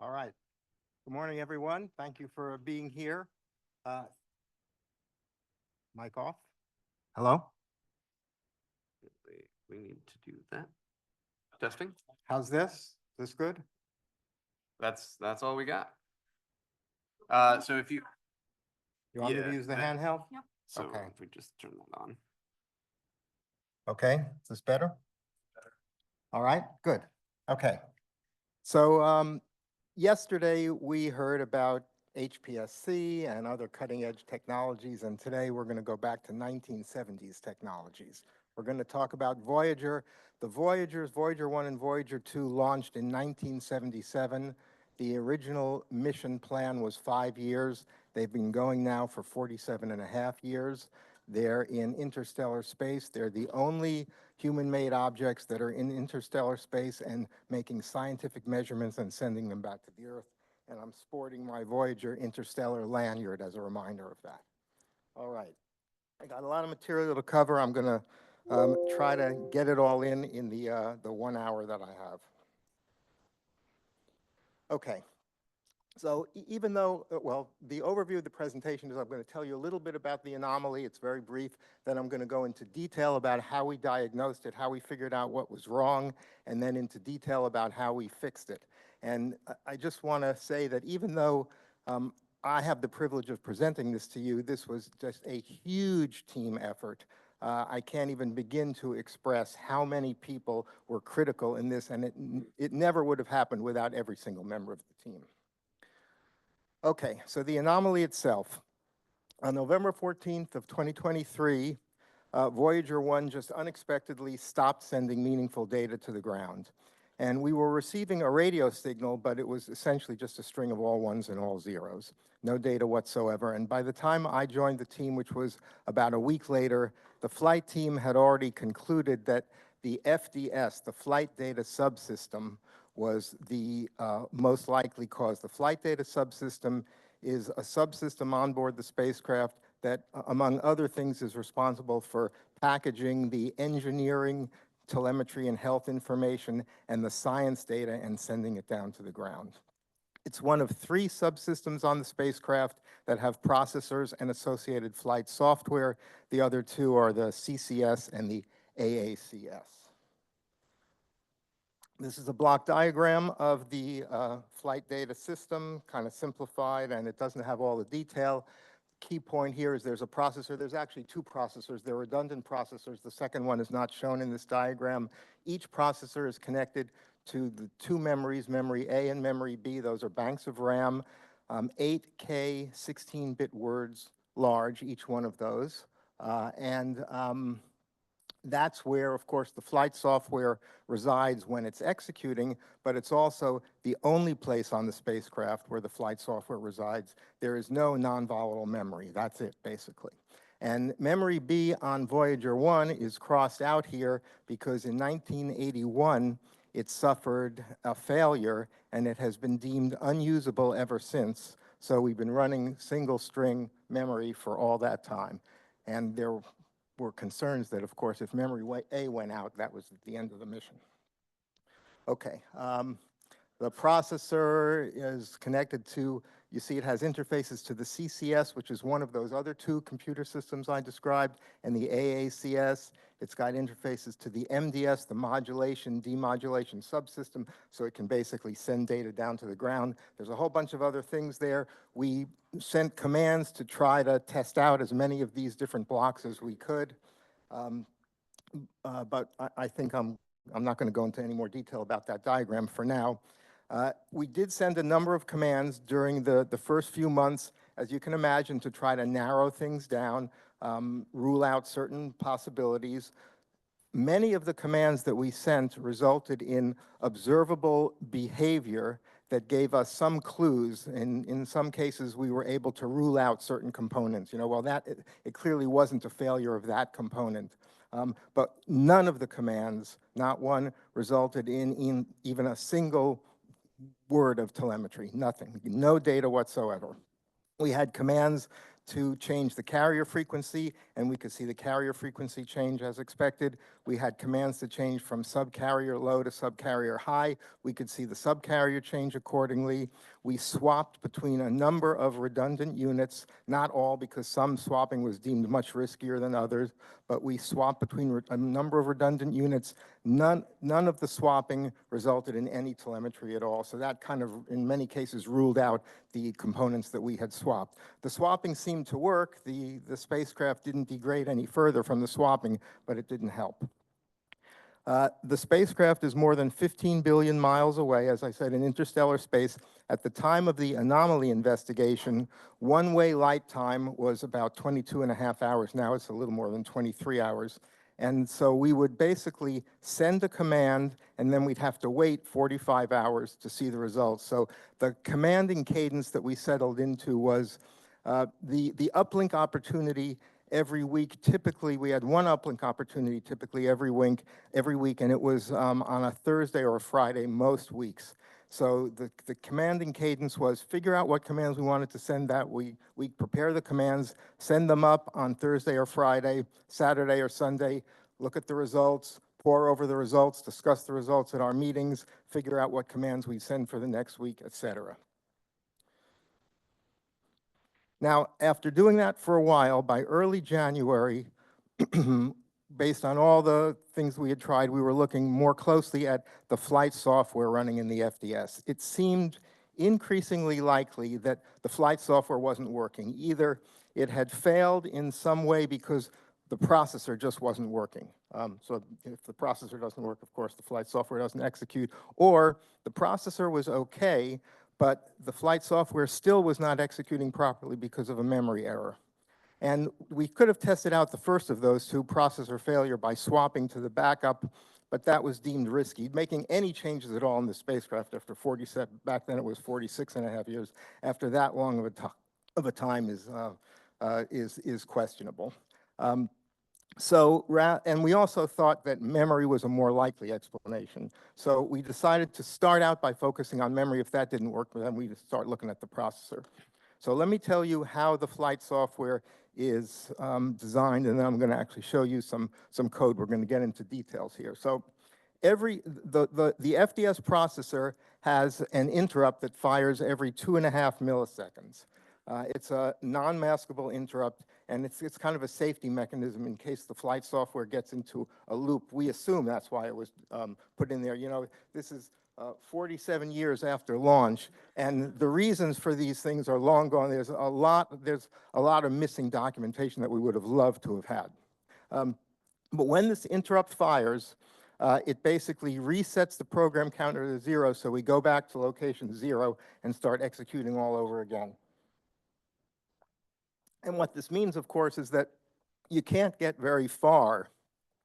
All right. Good morning, everyone. Thank you for being here. Mic off. Hello? We need to do that. Testing. How's this? Is this good? That's all we got. So if you You want me to Yeah, use the that- handheld? so Okay. if we just turn that on. Okay, is this better? All right, good. Okay. So yesterday we heard about HPSC and other cutting edge technologies, and today we're going to go back to 1970s technologies. We're going to talk about Voyager. The Voyagers, Voyager 1 and Voyager 2, launched in 1977. The original mission plan was 5 years. They've been going now for 47 and a half years. They're in interstellar space. They're the only human-made objects that are in interstellar space and making scientific measurements and sending them back to the Earth. And I'm sporting my Voyager interstellar lanyard as a reminder of that. All right. I got a lot of material to cover. I'm going to try to get it all in the 1 hour that I have. Okay. So even though, well, the overview of the presentation is I'm going to tell you a little bit about the anomaly. It's very brief. Then I'm going to go into detail about how we diagnosed it, how we figured out what was wrong, and then into detail about how we fixed it. And I just want to say that even though I have the privilege of presenting this to you, this was just a huge team effort. I can't even begin to express how many people were critical in this, and it never would have happened without every single member of the team. Okay, so the anomaly itself. On November 14th of 2023, Voyager 1 just unexpectedly stopped sending meaningful data to the ground. And we were receiving a radio signal, but it was essentially just a string of all ones and all zeros. No data whatsoever. And by the time I joined the team, which was about a week later, the flight team had already concluded that the FDS, the flight data subsystem, was the most likely cause. The flight data subsystem is a subsystem on board the spacecraft that, among other things, is responsible for packaging the engineering, telemetry, and health information and the science data and sending it down to the ground. It's one of 3 subsystems on the spacecraft that have processors and associated flight software. The other 2 are the CCS and the AACS. This is a block diagram of the flight data system, kind of simplified, and it doesn't have all the detail. Key point here is there's a processor. There's actually 2 processors. They're redundant processors. The second one is not shown in this diagram. Each processor is connected to the 2 memories, memory A and memory B. Those are banks of RAM, 8K 16-bit words large, each one of those. That's where, of course, the flight software resides when it's executing, but it's also the only place on the spacecraft where the flight software resides. There is no non-volatile memory. That's it, basically. And memory B on Voyager 1 is crossed out here because in 1981, it suffered a failure, and it has been deemed unusable ever since. So we've been running single-string memory for all that time. And there were concerns that, of course, if memory A went out, that was the end of the mission. Okay, the processor is connected to, you see it has interfaces to the CCS, which is one of those other 2 computer systems I described, and the AACS. It's got interfaces to the MDS, the modulation, demodulation subsystem, so it can basically send data down to the ground. There's a whole bunch of other things there. We sent commands to try to test out as many of these different blocks as we could. But I think I'm not going to go into any more detail about that diagram for now. We did send a number of commands during the first few months, as you can imagine, to try to narrow things down, rule out certain possibilities. Many of the commands that we sent resulted in observable behavior that gave us some clues. In some cases, we were able to rule out certain components. You know, well, it clearly wasn't a failure of that component. But none of the commands, not one, resulted in even a single word of telemetry, nothing, no data whatsoever. We had commands to change the carrier frequency, and we could see the carrier frequency change as expected. We had commands to change from subcarrier low to subcarrier high. We could see the subcarrier change accordingly. We swapped between a number of redundant units, not all because some swapping was deemed much riskier than others, but we swapped between a number of redundant units. None of the swapping resulted in any telemetry at all, so that kind of, in many cases, ruled out the components that we had swapped. The swapping seemed to work. The spacecraft didn't degrade any further from the swapping, but it didn't help. The spacecraft is more than 15 billion miles away, as I said, in interstellar space. At the time of the Anomaly investigation, one-way light time was about 22 and a half hours. Now it's a little more than 23 hours. And so we would basically send a command, and then we'd have to wait 45 hours to see the results. So the commanding cadence that we settled into was the uplink opportunity every week. Typically, we had one uplink opportunity typically every week, and it was on a Thursday or a Friday most weeks. So the commanding cadence was figure out what commands we wanted to send that week. We prepare the commands, send them up on Thursday or Friday, Saturday or Sunday, look at the results, pore over the results, discuss the results at our meetings, figure out what commands we send for the next week, etc. Now, after doing that for a while, by early January, based on all the things we had tried, we were looking more closely at the flight software running in the FDS. It seemed increasingly likely that the flight software wasn't working. Either it had failed in some way because the processor just wasn't working. So if the processor doesn't work, of course, the flight software doesn't execute, or the processor was okay, but the flight software still was not executing properly because of a memory error. And we could have tested out the first of those two, processor failure, by swapping to the backup, but that was deemed risky. Making any changes at all in the spacecraft after 47, back then it was 46 and a half years, after that long of a time is questionable. And we also thought that memory was a more likely explanation. So we decided to start out by focusing on memory. If that didn't work, then we start looking at the processor. So let me tell you how the flight software is designed, and then I'm going to actually show you some code. We're going to get into details here. So the FDS processor has an interrupt that fires every 2.5 milliseconds. It's a non-maskable interrupt, and it's kind of a safety mechanism in case the flight software gets into a loop. We assume that's why it was put in there. You know, this is 47 years after launch, and the reasons for these things are long gone. There's a lot of missing documentation that we would have loved to have had. But when this interrupt fires, it basically resets the program counter to 0, so we go back to location 0 and start executing all over again. And what this means, of course, is that you can't get very far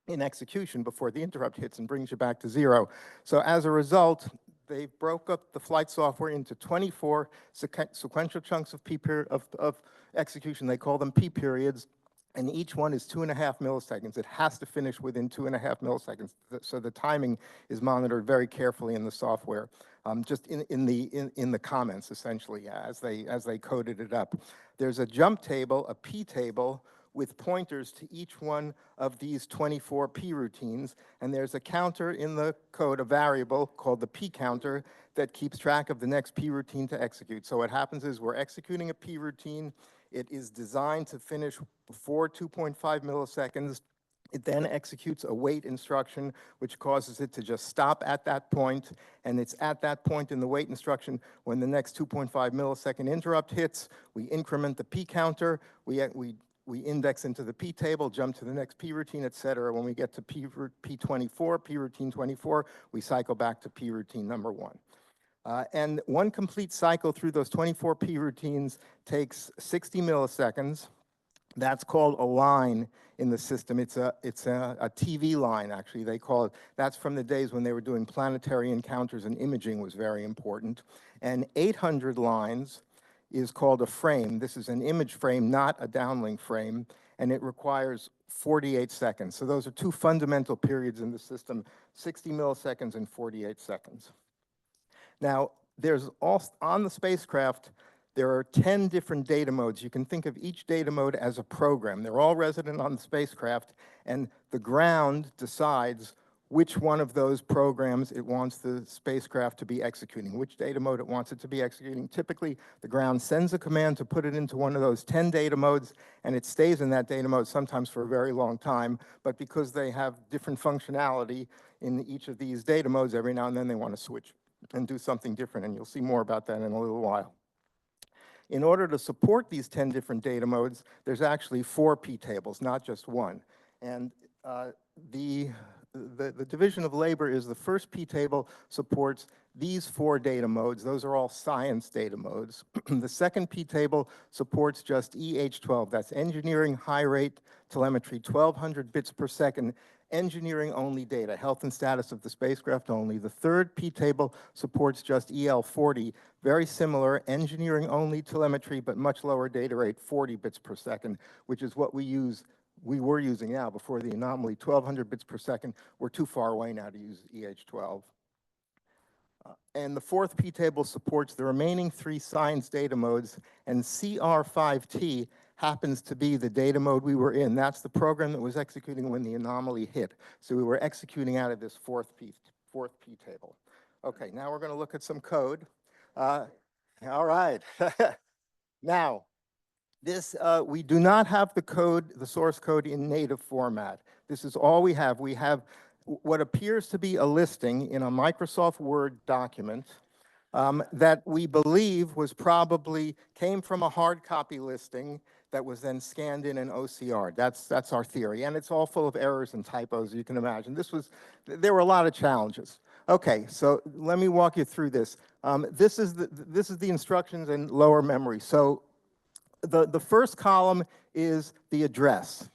in execution before the interrupt hits and brings you back to 0. So as a result, they broke up the flight software into 24 sequential chunks of execution. They call them P periods, and each one is 2.5 milliseconds. It has to finish within 2.5 milliseconds. So the timing is monitored very carefully in the software, just in the comments, essentially, as they coded it up. There's a jump table, a P table, with pointers to each one of these 24 P routines, and there's a counter in the code, a variable called the P counter, that keeps track of the next P routine to execute. So what happens is we're executing a P routine. It is designed to finish before 2.5 milliseconds. It then executes a wait instruction, which causes it to just stop at that point, and it's at that point in the wait instruction when the next 2.5 millisecond interrupt hits. We increment the P counter, we index into the P table, jump to the next P routine, et cetera. When we get to P24, P routine 24, we cycle back to P routine number 1. And one complete cycle through those 24 P routines takes 60 milliseconds. That's called a line in the system. It's a TV line, actually, they call it. That's from the days when they were doing planetary encounters and imaging was very important. And 800 lines is called a frame. This is an image frame, not a downlink frame, and it requires 48 seconds. So those are two fundamental periods in the system, 60 milliseconds and 48 seconds. Now, there's also, on the spacecraft, there are 10 different data modes. You can think of each data mode as a program. They're all resident on the spacecraft, and the ground decides which one of those programs it wants the spacecraft to be executing, which data mode it wants it to be executing. Typically, the ground sends a command to put it into one of those 10 data modes, and it stays in that data mode sometimes for a very long time, but because they have different functionality in each of these data modes, every now and then they want to switch and do something different, and you'll see more about that in a little while. In order to support these 10 different data modes, there's actually 4 p-tables, not just one. And the division of labor is the first p-table supports these 4 data modes. Those are all science data modes. The second p-table supports just EH12. That's engineering high rate telemetry, 1200 bits per second, engineering only data, health and status of the spacecraft only. The third p-table supports just EL40, very similar, engineering only telemetry, but much lower data rate, 40 bits per second, which is what we were using now before the anomaly, 1200 bits per second. We're too far away now to use EH12. And the fourth p-table supports the remaining 3 science data modes, and CR5T happens to be the data mode we were in. That's the program that was executing when the anomaly hit. So we were executing out of this fourth p-table. Okay, now we're going to look at some code. All right. Now, this, we do not have the code, the source code in native format. This is all we have. We have what appears to be a listing in a Microsoft Word document that we believe came from a hard copy listing that was then scanned in an OCR. That's our theory, and it's all full of errors and typos, you can imagine. There were a lot of challenges. Okay, so let me walk you through this. This is the instructions in lower memory. So the first column is the address.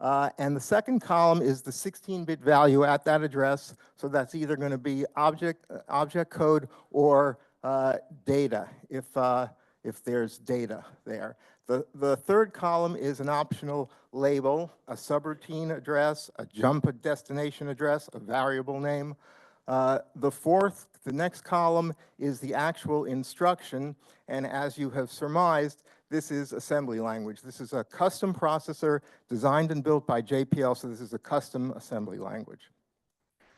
And the second column is the 16-bit value at that address. So that's either going to be object code or data, if there's data there. The third column is an optional label, a subroutine address, a jump destination address, a variable name. The next column is the actual instruction, and as you have surmised, this is assembly language. This is a custom processor designed and built by JPL, so this is a custom assembly language.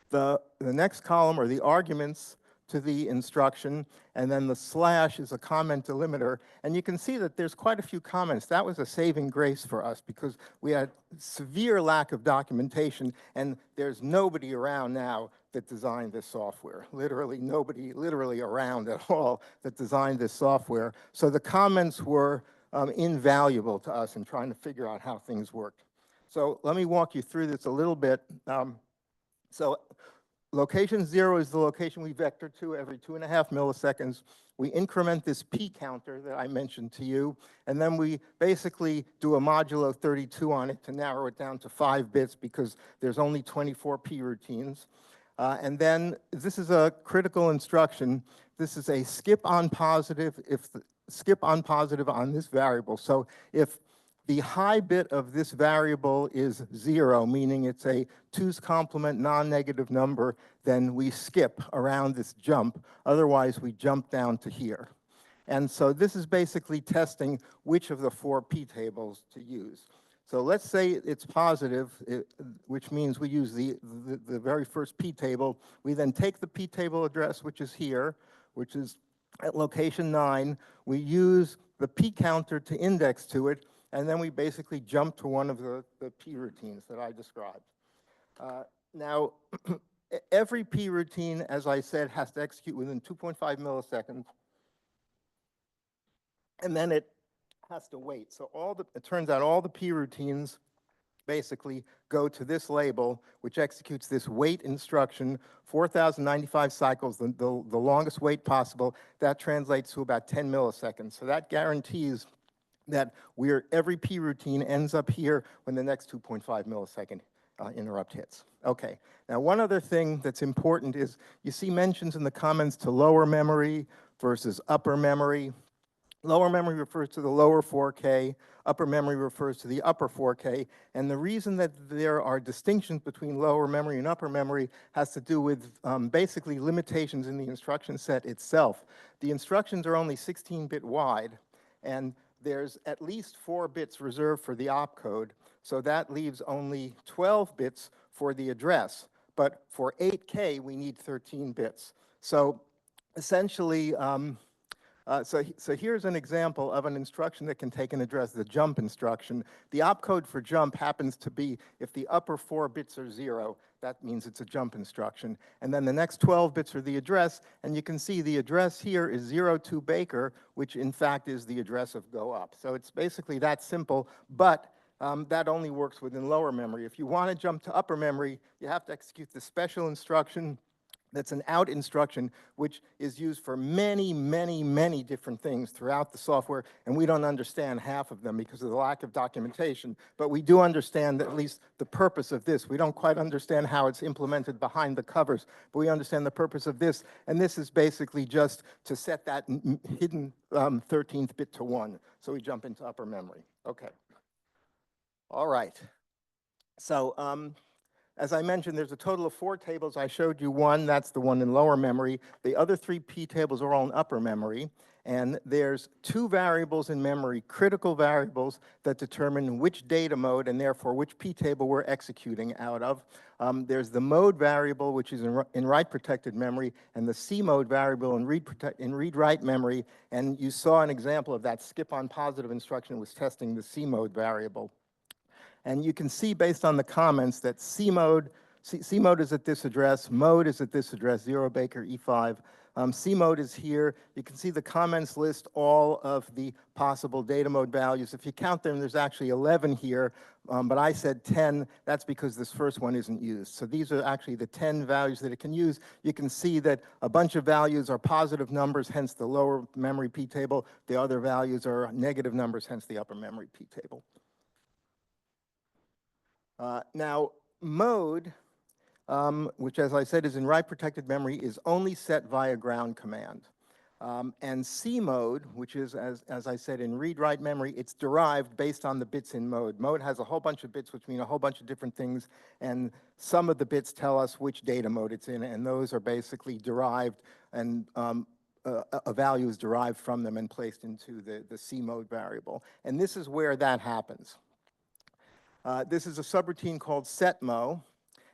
The next column are the arguments to the instruction, and then the slash is a comment delimiter. And you can see that there's quite a few comments. That was a saving grace for us because we had severe lack of documentation, and there's nobody around now that designed this software. Literally nobody, literally around at all that designed this software. So the comments were invaluable to us in trying to figure out how things worked. So let me walk you through this a little bit. So location 0 is the location we vector to every 2.5 milliseconds. We increment this P counter that I mentioned to you, and then we basically do a modulo 32 on it to narrow it down to 5 bits because there's only 24 P routines. And then this is a critical instruction. This is a skip on positive skip on positive on this variable. So if the high bit of this variable is 0, meaning it's a 2's complement non-negative number, then we skip around this jump. Otherwise, we jump down to here. And so this is basically testing which of the 4 p-tables to use. So let's say it's positive, which means we use the very first p-table. We then take the p-table address, which is here, which is at location 9. We use the p counter to index to it, and then we basically jump to one of the P routines that I described. Now, every P routine, as I said, has to execute within 2.5 milliseconds, and then it has to wait. So it turns out all the P routines basically go to this label, which executes this wait instruction, 4,095 cycles, the longest wait possible. That translates to about 10 milliseconds. So that guarantees that every P routine ends up here when the next 2.5 millisecond interrupt hits. Okay, now one other thing that's important is you see mentions in the comments to lower memory versus upper memory. Lower memory refers to the lower 4K, upper memory refers to the upper 4K, and the reason that there are distinctions between lower memory and upper memory has to do with basically limitations in the instruction set itself. The instructions are only 16-bit wide, and there's at least 4 bits reserved for the opcode, so that leaves only 12 bits for the address. But for 8K, we need 13 bits. So essentially, so here's an example of an instruction that can take an address, the jump instruction. The opcode for jump happens to be if the upper 4 bits are 0, that means it's a jump instruction. And then the next 12 bits are the address, and you can see the address here is 02 Baker, which in fact is the address of go up. So it's basically that simple, but that only works within lower memory. If you want to jump to upper memory, you have to execute the special instruction that's an out instruction, which is used for many, many, many different things throughout the software, and we don't understand half of them because of the lack of documentation, but we do understand at least the purpose of this. We don't quite understand how it's implemented behind the covers, but we understand the purpose of this, and this is basically just to set that hidden 13th bit to 1, so we jump into upper memory. Okay. All right. So, as I mentioned, there's a total of 4 tables. I showed you one, that's the one in lower memory. The other 3 P tables are all in upper memory. And there's 2 variables in memory, critical variables that determine which data mode and therefore which P table we're executing out of. There's the mode variable, which is in write-protected memory, and the C mode variable in read-write memory. And you saw an example of that skip-on positive instruction was testing the C mode variable. And you can see based on the comments that C mode is at this address, mode is at this address, 0 Baker E5. C mode is here. You can see the comments list all of the possible data mode values. If you count them, there's actually 11 here, but I said 10. That's because this first one isn't used. So these are actually the 10 values that it can use. You can see that a bunch of values are positive numbers, hence the lower memory P table. The other values are negative numbers, hence the upper memory P table. Now, mode, which as I said is in write-protected memory, is only set via ground command. And C mode, which is, as I said, in read-write memory, it's derived based on the bits in mode. Mode has a whole bunch of bits, which mean a whole bunch of different things, and some of the bits tell us which data mode it's in, and those are basically derived, and a value is derived from them and placed into the C mode variable. And this is where that happens. This is a subroutine called setmo,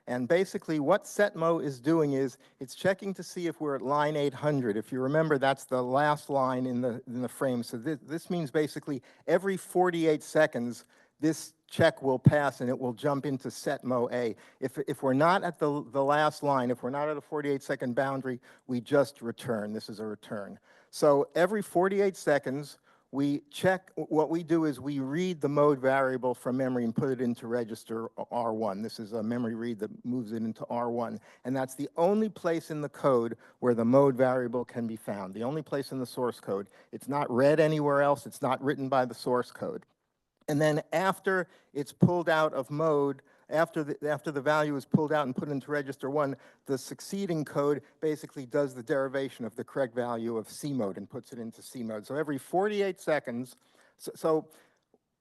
and basically what setmo is doing is it's checking to see if we're at line 800. If you remember, that's the last line in the frame. So this means basically every 48 seconds, this check will pass and it will jump into setmo A. If we're not at the last line, if we're not at a 48-second boundary, we just return. This is a return. So every 48 seconds, we check, what we do is we read the mode variable from memory and put it into register R1. This is a memory read that moves it into R1. And that's the only place in the code where the mode variable can be found, the only place in the source code. It's not read anywhere else. It's not written by the source code. And then after it's pulled out of mode, after the value is pulled out and put into register 1, the succeeding code basically does the derivation of the correct value of C mode and puts it into C mode. So every 48 seconds, so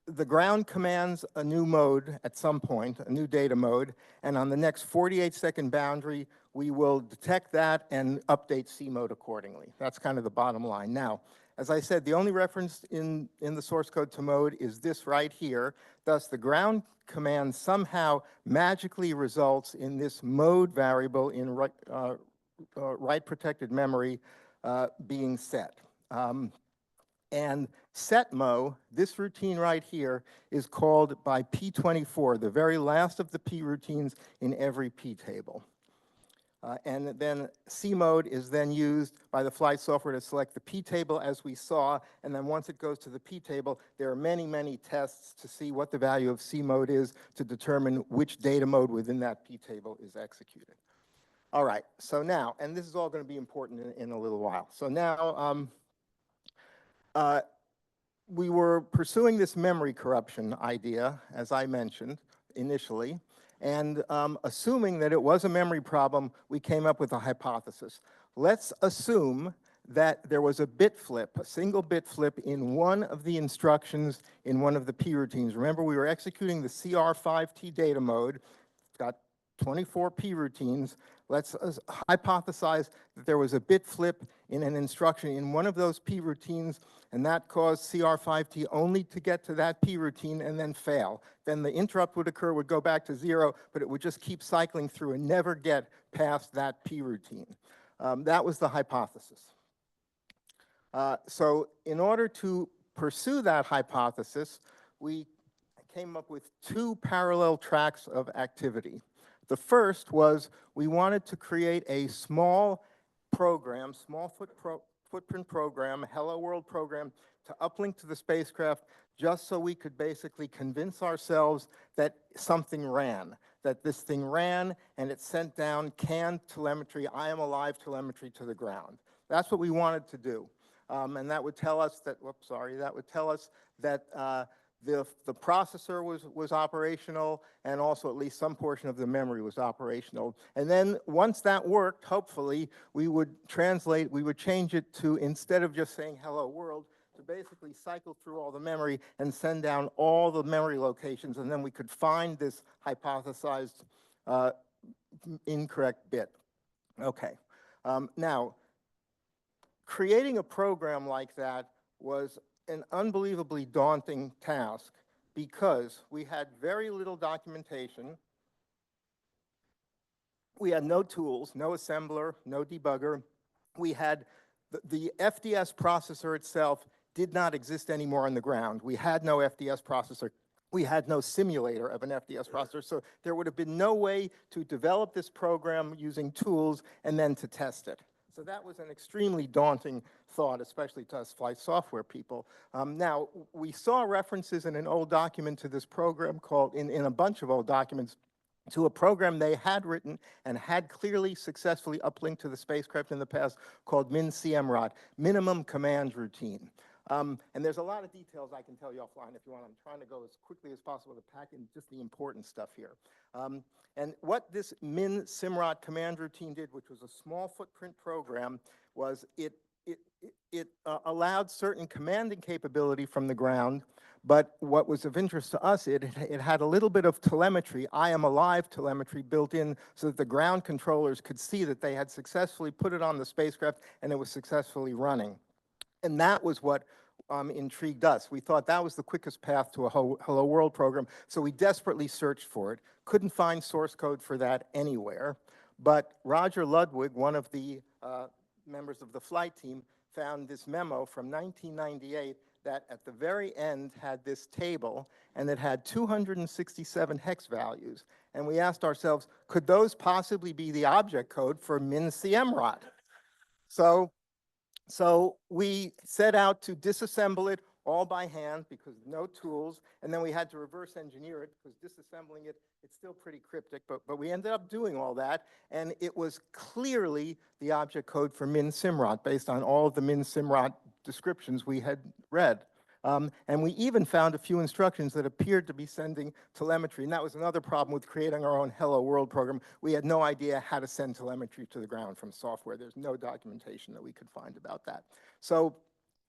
the ground commands a new mode at some point, a new data mode, and on the next 48-second boundary, we will detect that and update C mode accordingly. That's kind of the bottom line. Now, as I said, the only reference in the source code to mode is this right here. Thus, the ground command somehow magically results in this mode variable in write-protected memory being set. And setmo, this routine right here, is called by P24, the very last of the P routines in every P table. And then C mode is then used by the flight software to select the P table as we saw, and then once it goes to the P table, there are many, many tests to see what the value of C mode is to determine which data mode within that P table is executed. All right, so now, and this is all going to be important in a little while. So now, we were pursuing this memory corruption idea, as I mentioned initially, and assuming that it was a memory problem, we came up with a hypothesis. Let's assume that there was a bit flip, a single bit flip in one of the instructions in one of the P routines. Remember, we were executing the CR5T data mode. It's got 24 P routines. Let's hypothesize that there was a bit flip in an instruction in one of those P routines, and that caused CR5T only to get to that P routine and then fail. Then the interrupt would occur, would go back to 0, but it would just keep cycling through and never get past that P routine. That was the hypothesis. So in order to pursue that hypothesis, we came up with two parallel tracks of activity. The first was we wanted to create a small program, footprint program, Hello World program, to uplink to the spacecraft just so we could basically convince ourselves that something ran, that this thing ran and it sent down canned telemetry, I am alive telemetry to the ground. That's what we wanted to do. And that would tell us that, that would tell us that the processor was operational, and also at least some portion of the memory was operational. And then once that worked, hopefully, we would change it to, instead of just saying hello world, to basically cycle through all the memory and send down all the memory locations, and then we could find this hypothesized incorrect bit. Okay. Now, creating a program like that was an unbelievably daunting task because we had very little documentation. We had no tools, no assembler, no debugger. We had the FDS processor itself did not exist anymore on the ground. We had no FDS processor. We had no simulator of an FDS processor, so there would have been no way to develop this program using tools and then to test it. So that was an extremely daunting thought, especially to us flight software people. Now, we saw references in an old document to this program called, in a bunch of old documents, to a program they had written and had clearly successfully uplinked to the spacecraft in the past called MinCMROT, Minimum Command Routine. And there's a lot of details I can tell you offline if you want. I'm trying to go as quickly as possible to pack in just the important stuff here. And what this MinCMROT command routine did, which was a small footprint program, was it allowed certain commanding capability from the ground, but what was of interest to us, it had a little bit of telemetry, I am alive telemetry built in so that the ground controllers could see that they had successfully put it on the spacecraft and it was successfully running. And that was what intrigued us. We thought that was the quickest path to a Hello World program, so we desperately searched for it. Couldn't find source code for that anywhere, but Roger Ludwig, one of the members of the flight team, found this memo from 1998 that at the very end had this table, and it had 267 hex values. And we asked ourselves, could those possibly be the object code for MinCMROT? So we set out to disassemble it all by hand because no tools, and then we had to reverse engineer it because disassembling it, it's still pretty cryptic, but we ended up doing all that, and it was clearly the object code for MinCMROT based on all of the MinCMROT descriptions we had read. And we even found a few instructions that appeared to be sending telemetry, and that was another problem with creating our own Hello World program. We had no idea how to send telemetry to the ground from software. There's no documentation that we could find about that. So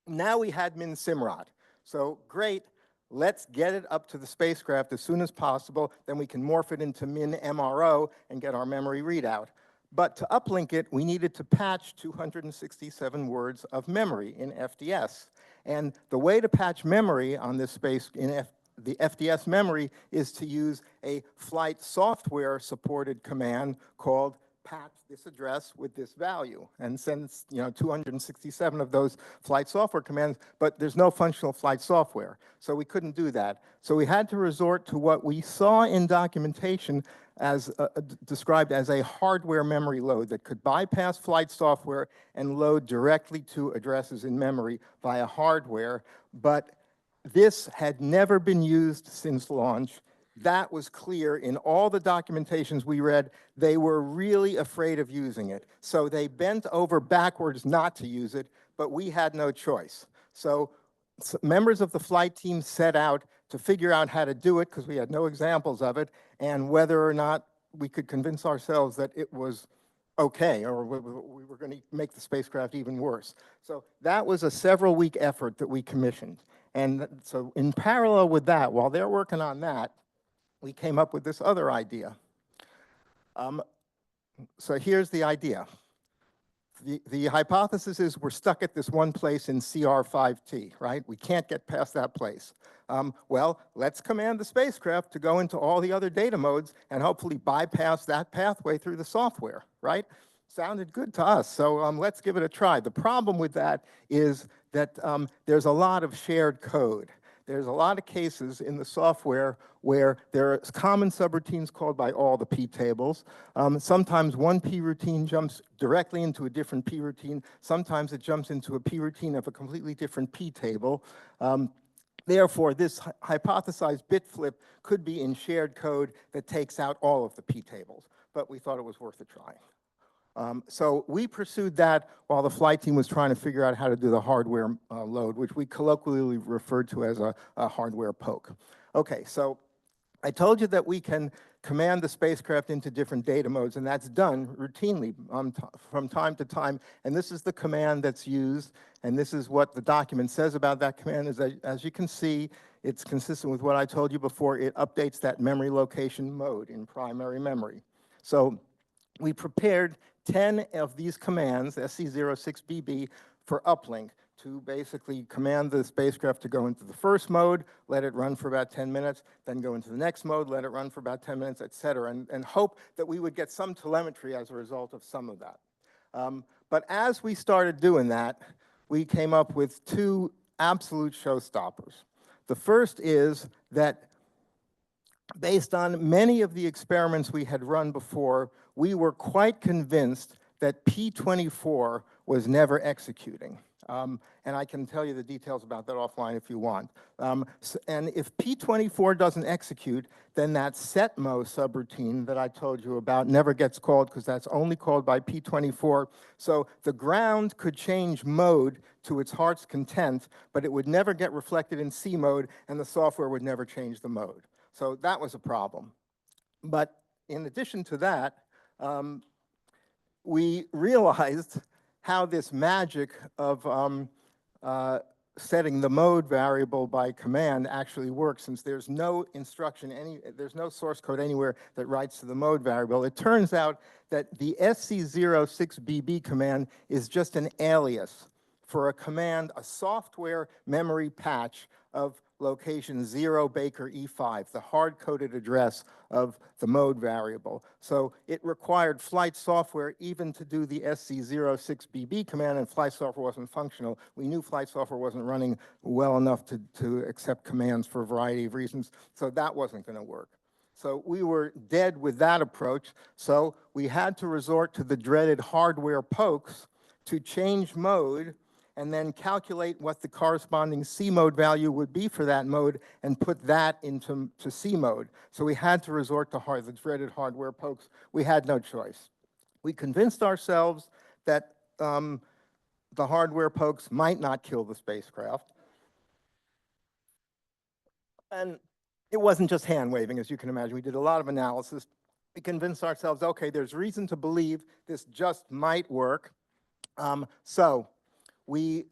now we had MinCMROT. So great, let's get it up to the spacecraft as soon as possible, then we can morph it into MinMRO and get our memory readout. But to uplink it, we needed to patch 267 words of memory in FDS. And the way to patch memory on this space in the FDS memory is to use a flight software supported command called patch this address with this value. And since 267 of those flight software commands, but there's no functional flight software. So we couldn't do that. So we had to resort to what we saw in documentation as described as a hardware memory load that could bypass flight software and load directly to addresses in memory via hardware. But this had never been used since launch. That was clear in all the documentations we read. They were really afraid of using it. So they bent over backwards not to use it, but we had no choice. So members of the flight team set out to figure out how to do it because we had no examples of it, and whether or not we could convince ourselves that it was okay, or we were going to make the spacecraft even worse. So that was a several-week effort that we commissioned. And so in parallel with that, while they're working on that, we came up with this other idea. So here's the idea. The hypothesis is we're stuck at this one place in CR5T, right? We can't get past that place. Well, let's command the spacecraft to go into all the other data modes and hopefully bypass that pathway through the software, right? Sounded good to us, so let's give it a try. The problem with that is that there's a lot of shared code. There's a lot of cases in the software where there are common subroutines called by all the P tables. Sometimes one P routine jumps directly into a different P routine. Sometimes it jumps into a P routine of a completely different P table. Therefore, this hypothesized bit flip could be in shared code that takes out all of the P tables, but we thought it was worth a try. So we pursued that while the flight team was trying to figure out how to do the hardware load, which we colloquially referred to as a hardware poke. Okay, so I told you that we can command the spacecraft into different data modes, and that's done routinely from time to time. And this is the command that's used, and this is what the document says about that command. As you can see, it's consistent with what I told you before. It updates that memory location mode in primary memory. So we prepared 10 of these commands, SC06BB, for uplink, to basically command the spacecraft to go into the first mode, let it run for about 10 minutes, then go into the next mode, let it run for about 10 minutes, et cetera, and hope that we would get some telemetry as a result of some of that. But as we started doing that, we came up with two absolute showstoppers. The first is that based on many of the experiments we had run before, we were quite convinced that P24 was never executing. And I can tell you the details about that offline if you want. And if P24 doesn't execute, then that setmo subroutine that I told you about never gets called because that's only called by P24. So the ground could change mode to its heart's content, but it would never get reflected in C mode, and the software would never change the mode. So that was a problem. But in addition to that, we realized how this magic of setting the mode variable by command actually works, since there's no instruction, there's no source code anywhere that writes to the mode variable. It turns out that the SC06BB command is just an alias for a command, a software memory patch of location 0 Baker E5, the hard-coded address of the mode variable. So it required flight software even to do the SC06BB command, and flight software wasn't functional. We knew flight software wasn't running well enough to accept commands for a variety of reasons, so that wasn't going to work. So we were dead with that approach, so we had to resort to the dreaded hardware pokes to change mode and then calculate what the corresponding C mode value would be for that mode and put that into C mode. So we had to resort to the dreaded hardware pokes. We had no choice. We convinced ourselves that the hardware pokes might not kill the spacecraft. And it wasn't just hand waving, as you can imagine. We did a lot of analysis. We convinced ourselves, okay, there's reason to believe this just might work. So we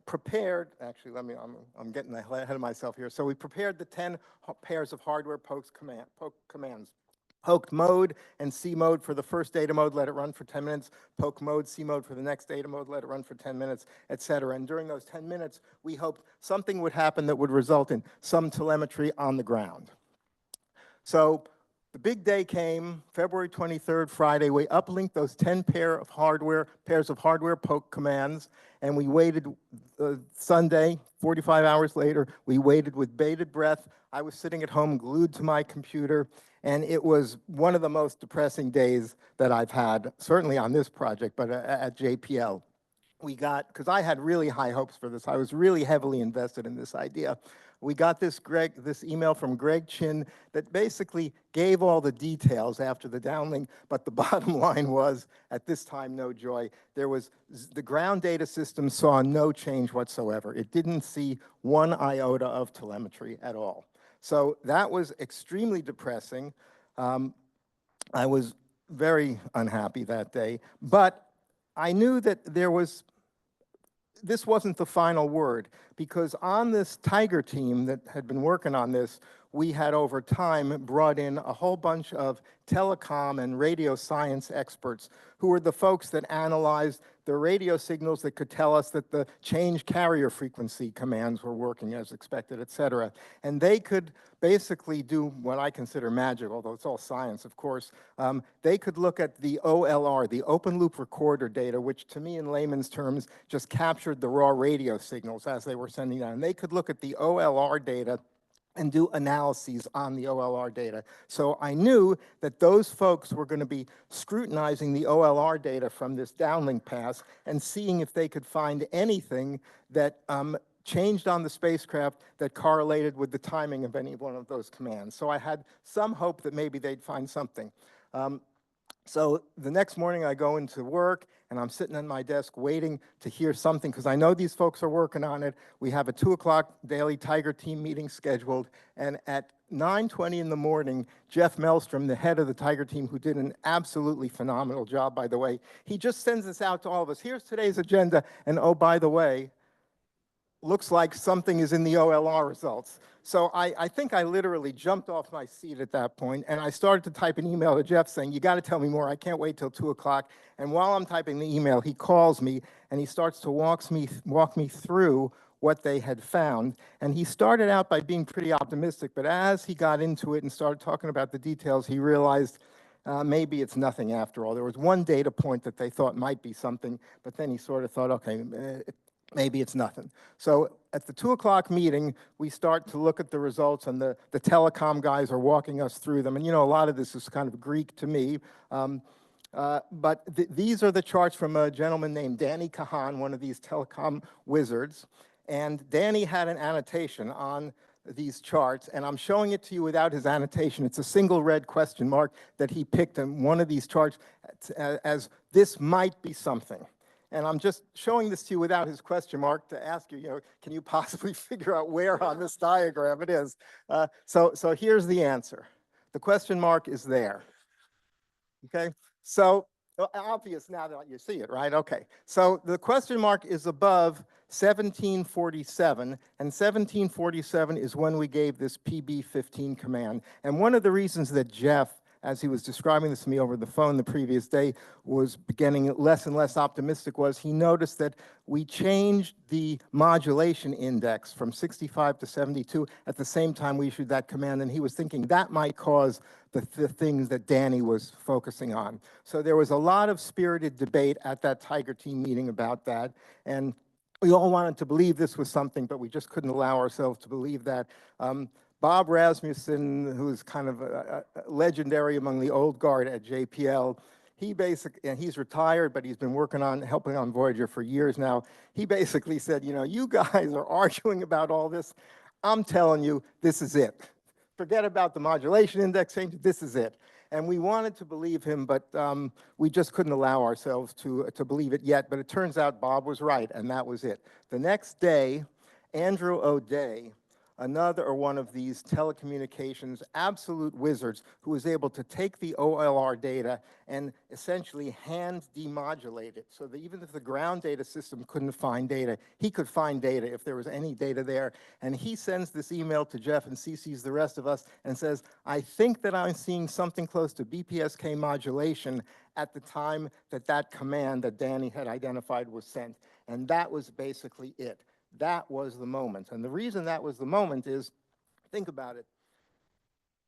prepared, actually, I'm getting ahead of myself here. So we prepared the 10 pairs of hardware poke commands. Poked mode and C mode for the first data mode, let it run for 10 minutes. Poke mode, C mode for the next data mode, let it run for 10 minutes, et cetera. And during those 10 minutes, we hoped something would happen that would result in some telemetry on the ground. So the big day came, February 23rd, Friday. We uplinked those 10 pairs of hardware poke commands, and we waited Sunday, 45 hours later, we waited with bated breath. I was sitting at home glued to my computer, and it was one of the most depressing days that I've had, certainly on this project, but at JPL. Because I had really high hopes for this. I was really heavily invested in this idea. We got this email from Greg Chin that basically gave all the details after the downlink, but the bottom line was, at this time, no joy. The ground data system saw no change whatsoever. It didn't see one iota of telemetry at all. So that was extremely depressing. I was very unhappy that day. But I knew that this wasn't the final word, because on this Tiger team that had been working on this, we had over time brought in a whole bunch of telecom and radio science experts who were the folks that analyzed the radio signals that could tell us that the change carrier frequency commands were working as expected, et cetera. And they could basically do what I consider magic, although it's all science, of course. They could look at the OLR, the open loop recorder data, which to me in layman's terms just captured the raw radio signals as they were sending down. And they could look at the OLR data and do analyses on the OLR data. So I knew that those folks were going to be scrutinizing the OLR data from this downlink pass and seeing if they could find anything that changed on the spacecraft that correlated with the timing of any one of those commands. So I had some hope that maybe they'd find something. So the next morning I go into work and I'm sitting at my desk waiting to hear something because I know these folks are working on it. We have a 2 o'clock daily Tiger team meeting scheduled, and at 9:20 in the morning, Jeff Melstrom, the head of the Tiger team, who did an absolutely phenomenal job, by the way, he just sends this out to all of us. Here's today's agenda, and oh, by the way, looks like something is in the OLR results. So I think I literally jumped off my seat at that point, and I started to type an email to Jeff saying, you got to tell me more. I can't wait till 2 o'clock. And while I'm typing the email, he calls me, and he starts to walk me through what they had found. And he started out by being pretty optimistic, but as he got into it and started talking about the details, he realized maybe it's nothing after all. There was one data point that they thought might be something, but then he sort of thought, okay, maybe it's nothing. So at the 2 o'clock meeting, we start to look at the results, and the telecom guys are walking us through them. And you know, a lot of this is kind of Greek to me. But these are the charts from a gentleman named Danny Kahan, one of these telecom wizards. And Danny had an annotation on these charts, and I'm showing it to you without his annotation. It's a single red question mark that he picked in one of these charts as this might be something. And I'm just showing this to you without his question mark to ask you, can you possibly figure out where on this diagram it is? So here's the answer. The question mark is there. Okay, so obvious now that you see it, right? Okay, so the question mark is above 1747, and 1747 is when we gave this PB15 command. And one of the reasons that Jeff, as he was describing this to me over the phone the previous day, was getting less and less optimistic was he noticed that we changed the modulation index from 65 to 72 at the same time we issued that command, and he was thinking that might cause the things that Danny was focusing on. So there was a lot of spirited debate at that Tiger team meeting about that, and we all wanted to believe this was something, but we just couldn't allow ourselves to believe that. Bob Rasmussen, who's kind of legendary among the old guard at JPL, and he's retired, but he's been helping on Voyager for years now. He basically said, you guys are arguing about all this. I'm telling you, this is it. Forget about the modulation index change, this is it. And we wanted to believe him, but we just couldn't allow ourselves to believe it yet. But it turns out Bob was right, and that was it. The next day, Andrew O'Day, another one of these telecommunications absolute wizards, who was able to take the OLR data and essentially hand demodulate it, so that even if the ground data system couldn't find data, he could find data if there was any data there. And he sends this email to Jeff and CCs the rest of us and says, I think that I'm seeing something close to BPSK modulation at the time that command that Danny had identified was sent. And that was basically it. That was the moment. And the reason that was the moment is, think about it.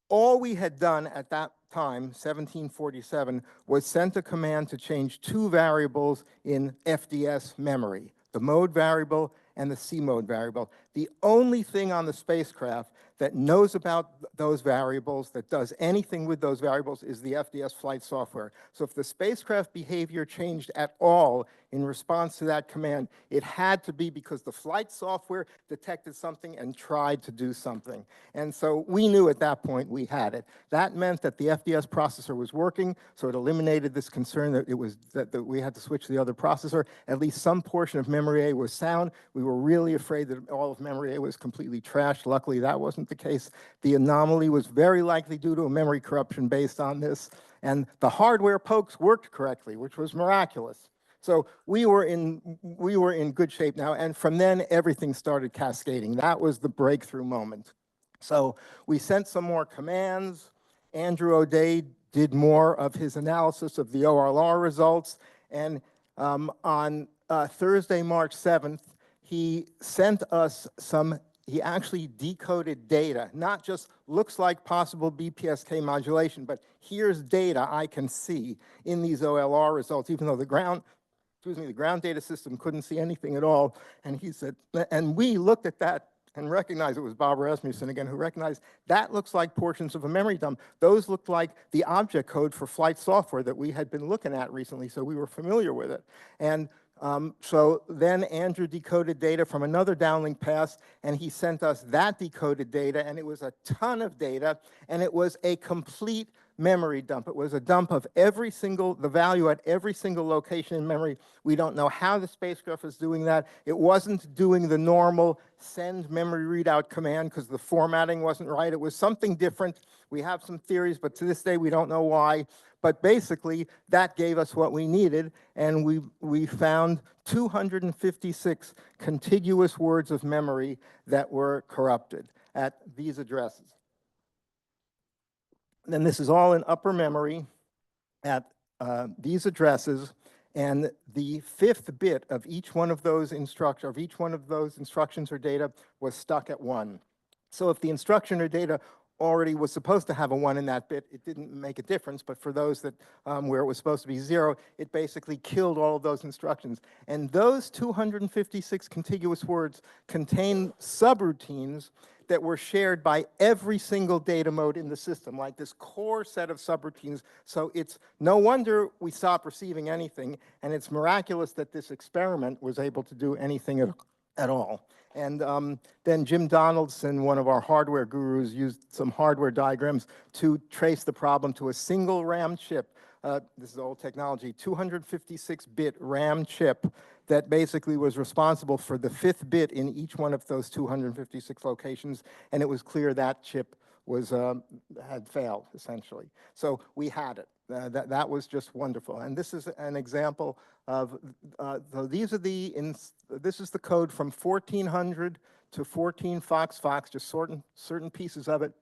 All we had done at that time, 1747, was sent a command to change 2 variables in FDS memory, the mode variable and the C mode variable. The only thing on the spacecraft that knows about those variables, that does anything with those variables, is the FDS flight software. So if the spacecraft behavior changed at all in response to that command, it had to be because the flight software detected something and tried to do something. And so we knew at that point we had it. That meant that the FDS processor was working, so it eliminated this concern that we had to switch to the other processor. At least some portion of memory A was sound. We were really afraid that all of memory A was completely trashed. Luckily, that wasn't the case. The anomaly was very likely due to a memory corruption based on this. And the hardware pokes worked correctly, which was miraculous. So we were in good shape now, and from then everything started cascading. That was the breakthrough moment. So we sent some more commands. Andrew O'Day did more of his analysis of the ORLR results, and on Thursday, March 7th, he sent us he actually decoded data, not just looks like possible BPSK modulation, but here's data I can see in these OLR results, even though the ground data system couldn't see anything at all. And he said, and we looked at that and recognized, it was Bob Rasmussen again, who recognized that looks like portions of a memory dump. Those looked like the object code for flight software that we had been looking at recently, so we were familiar with it. And so then Andrew decoded data from another downlink pass, and he sent us that decoded data, and it was a ton of data, and it was a complete memory dump. It was a dump of the value at every single location in memory. We don't know how the spacecraft was doing that. It wasn't doing the normal send memory readout command because the formatting wasn't right. It was something different. We have some theories, but to this day, we don't know why. But basically, that gave us what we needed, and we found 256 contiguous words of memory that were corrupted at these addresses. And this is all in upper memory at these addresses, and the fifth bit of each one of those instructions or data was stuck at 1. So if the instruction or data already was supposed to have a 1 in that bit, it didn't make a difference, but for those that where it was supposed to be 0, it basically killed all of those instructions. And those 256 contiguous words contain subroutines that were shared by every single data mode in the system, like this core set of subroutines. So it's no wonder we stopped receiving anything, and it's miraculous that this experiment was able to do anything at all. And then Jim Donaldson, one of our hardware gurus, used some hardware diagrams to trace the problem to a single RAM chip. This is old technology, 256-bit RAM chip that basically was responsible for the 5th bit in each one of those 256 locations, and it was clear that chip had failed, essentially. So we had it. That was just wonderful. And this is an example of, so this is the code from 1400 to 14 Fox, just certain pieces of it.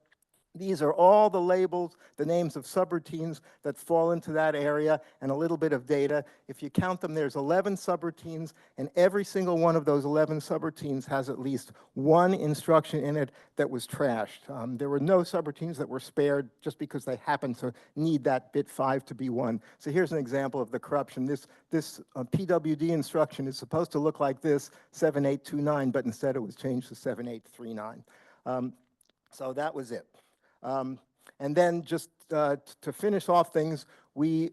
These are all the labels, the names of subroutines that fall into that area, and a little bit of data. If you count them, there's 11 subroutines, and every single one of those 11 subroutines has at least one instruction in it that was trashed. There were no subroutines that were spared just because they happened to need that bit 5 to be 1. So here's an example of the corruption. This PWD instruction is supposed to look like this, 7829, but instead it was changed to 7839. So that was it. And then just to finish off things, we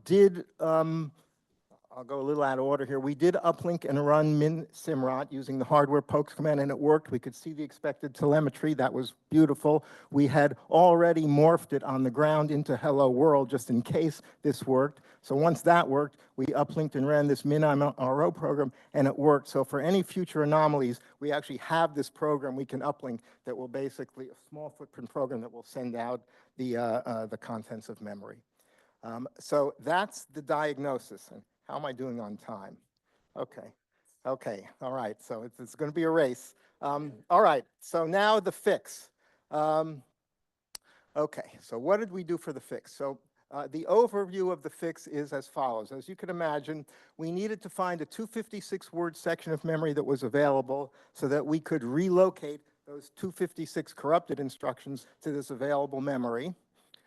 did, I'll go a little out of order here. We did uplink and run min-simrot using the hardware pokes command, and it worked. We could see the expected telemetry. That was beautiful. We had already morphed it on the ground into Hello World just in case this worked. So once that worked, we uplinked and ran this min-RO program, and it worked. So for any future anomalies, we actually have this program we can uplink that will basically, a small footprint program that will send out the contents of memory. So that's the diagnosis. And how am I doing on time? Okay, all right, so it's going to be a race. All right, so now the fix. Okay, so what did we do for the fix? So the overview of the fix is as follows. As you can imagine, we needed to find a 256-word section of memory that was available so that we could relocate those 256 corrupted instructions to this available memory.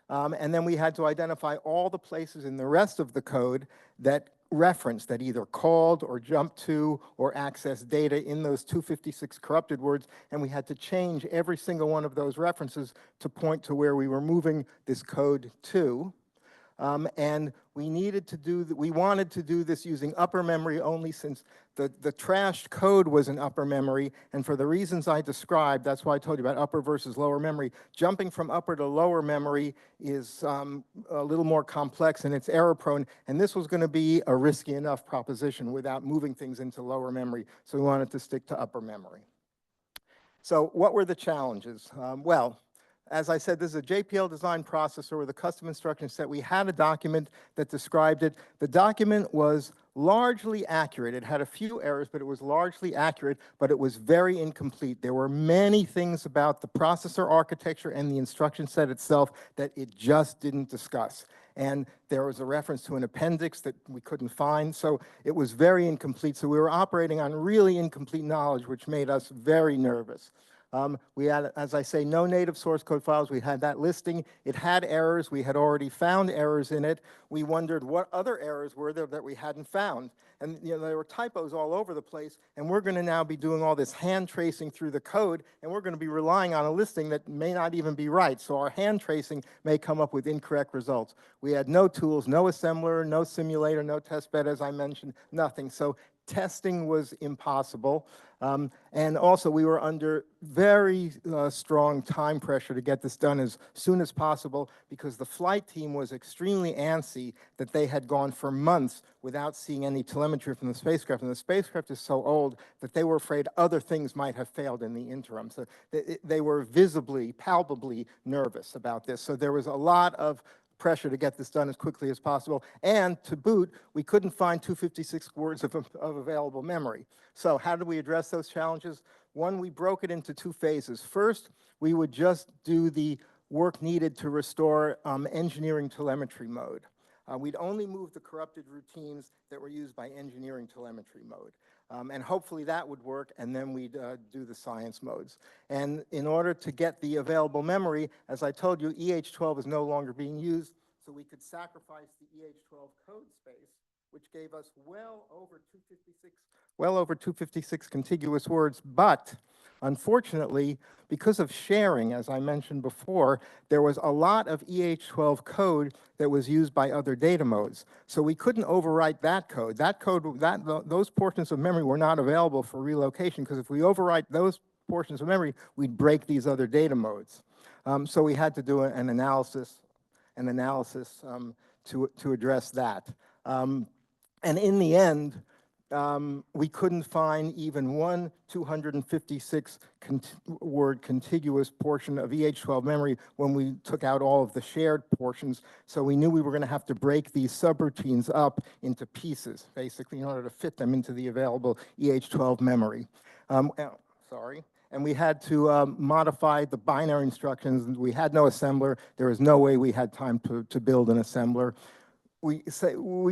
And then we had to identify all the places in the rest of the code that referenced, that either called or jumped to or accessed data in those 256 corrupted words, and we had to change every single one of those references to point to where we were moving this code to. And we wanted to do this using upper memory only, since the trashed code was in upper memory, and for the reasons I described, that's why I told you about upper versus lower memory. Jumping from upper to lower memory is a little more complex and it's error prone, and this was going to be a risky enough proposition without moving things into lower memory, so we wanted to stick to upper memory. So what were the challenges? Well, as I said, this is a JPL design processor with a custom instruction set. We had a document that described it. The document was largely accurate. It had a few errors, but it was largely accurate, but it was very incomplete. There were many things about the processor architecture and the instruction set itself that it just didn't discuss. And there was a reference to an appendix that we couldn't find, so it was very incomplete. So we were operating on really incomplete knowledge, which made us very nervous. We had, as I say, no native source code files. We had that listing. It had errors. We had already found errors in it. We wondered what other errors were there that we hadn't found. And there were typos all over the place, and we're going to now be doing all this hand tracing through the code, and we're going to be relying on a listing that may not even be right. So our hand tracing may come up with incorrect results. We had no tools, no assembler, no simulator, no test bed, as I mentioned, nothing. So testing was impossible. And also, we were under very strong time pressure to get this done as soon as possible because the flight team was extremely antsy that they had gone for months without seeing any telemetry from the spacecraft. And the spacecraft is so old that they were afraid other things might have failed in the interim. So they were visibly, palpably nervous about this. So there was a lot of pressure to get this done as quickly as possible. And to boot, we couldn't find 256 words of available memory. So how did we address those challenges? One, we broke it into two phases. First, we would just do the work needed to restore engineering telemetry mode. We'd only move the corrupted routines that were used by engineering telemetry mode. And hopefully that would work, and then we'd do the science modes. And in order to get the available memory, as I told you, EH12 is no longer being used, so we could sacrifice the EH12 code space, which gave us well over 256 contiguous words. But unfortunately, because of sharing, as I mentioned before, there was a lot of EH12 code that was used by other data modes. So we couldn't overwrite that code. Those portions of memory were not available for relocation, because if we overwrite those portions of memory, we'd break these other data modes. So we had to do an analysis to address that. And in the end, we couldn't find even one 256 word contiguous portion of EH12 memory when we took out all of the shared portions. So we knew we were going to have to break these subroutines up into pieces, basically, in order to fit them into the available EH12 memory. And we had to modify the binary instructions. We had no assembler. There was no way we had time to build an assembler. We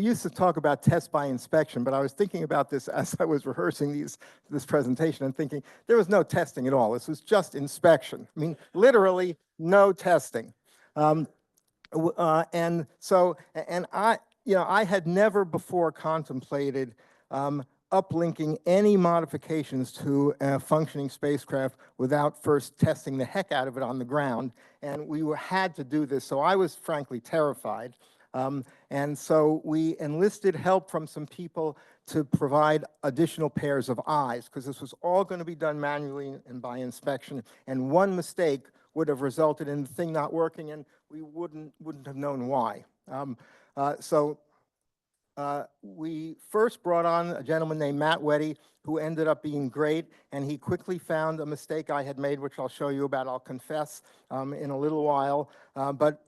used to talk about test by inspection, but I was thinking about this as I was rehearsing this presentation and thinking there was no testing at all. This was just inspection. I mean, literally no testing. I had never before contemplated uplinking any modifications to a functioning spacecraft without first testing the heck out of it on the ground. And we had to do this, so I was frankly terrified. And so we enlisted help from some people to provide additional pairs of eyes, because this was all going to be done manually and by inspection. And one mistake would have resulted in the thing not working, and we wouldn't have known why. We first brought on a gentleman named Matt Weddy, who ended up being great, and he quickly found a mistake I had made, which I'll show you about, I'll confess, in a little while. But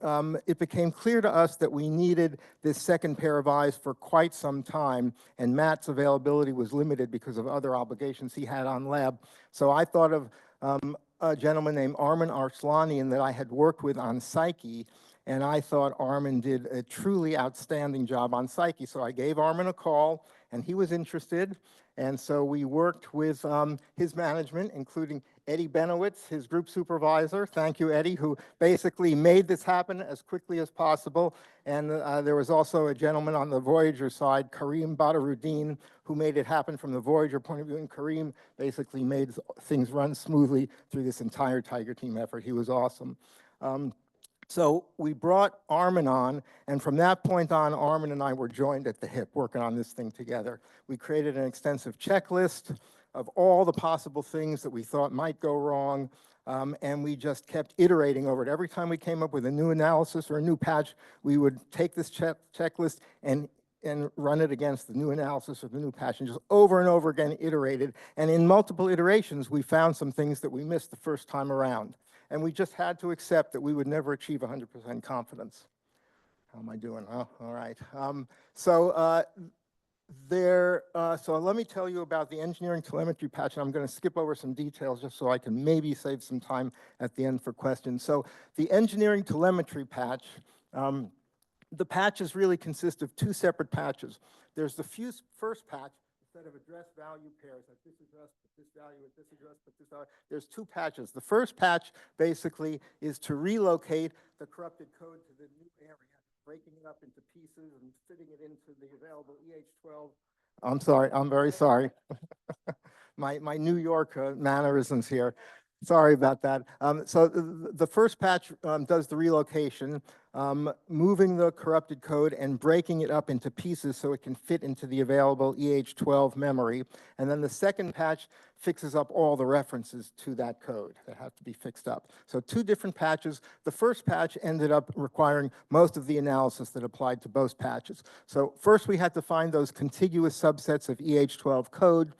it became clear to us that we needed this second pair of eyes for quite some time, and Matt's availability was limited because of other obligations he had on lab. So I thought of a gentleman named Armin Arslanian that I had worked with on Psyche, and I thought Armin did a truly outstanding job on Psyche. So I gave Armin a call, and he was interested. And so we worked with his management, including Eddie Benowitz, his group supervisor. Thank you, Eddie, who basically made this happen as quickly as possible. And there was also a gentleman on the Voyager side, Kareem Badaruddin, who made it happen from the Voyager point of view. And Kareem basically made things run smoothly through this entire Tiger Team effort. He was awesome. So we brought Armin on, and from that point on, Armin and I were joined at the hip, working on this thing together. We created an extensive checklist of all the possible things that we thought might go wrong, and we just kept iterating over it. Every time we came up with a new analysis or a new patch, we would take this checklist and run it against the new analysis or the new patch, and just over and over again iterated. And in multiple iterations, we found some things that we missed the first time around. and we just had to accept that we would never achieve 100% confidence. How am I doing? Oh, all right. So let me tell you about the engineering telemetry patch, and I'm going to skip over some details just so I can maybe save some time at the end for questions. So the engineering telemetry patch, the patches really consist of two separate patches. There's the first patch, a set of address value pairs at this address, put this value at this address, put this value. There's two patches. The first patch basically is to relocate the corrupted code to the new area, breaking it up into pieces and fitting it into the available EH12. I'm sorry, I'm very sorry. my New York mannerisms here. Sorry about that. So the first patch does the relocation, moving the corrupted code and breaking it up into pieces so it can fit into the available EH12 memory. And then the second patch fixes up all the references to that code that have to be fixed up. So two different patches. The first patch ended up requiring most of the analysis that applied to both patches. So first we had to find those contiguous subsets of EH12 code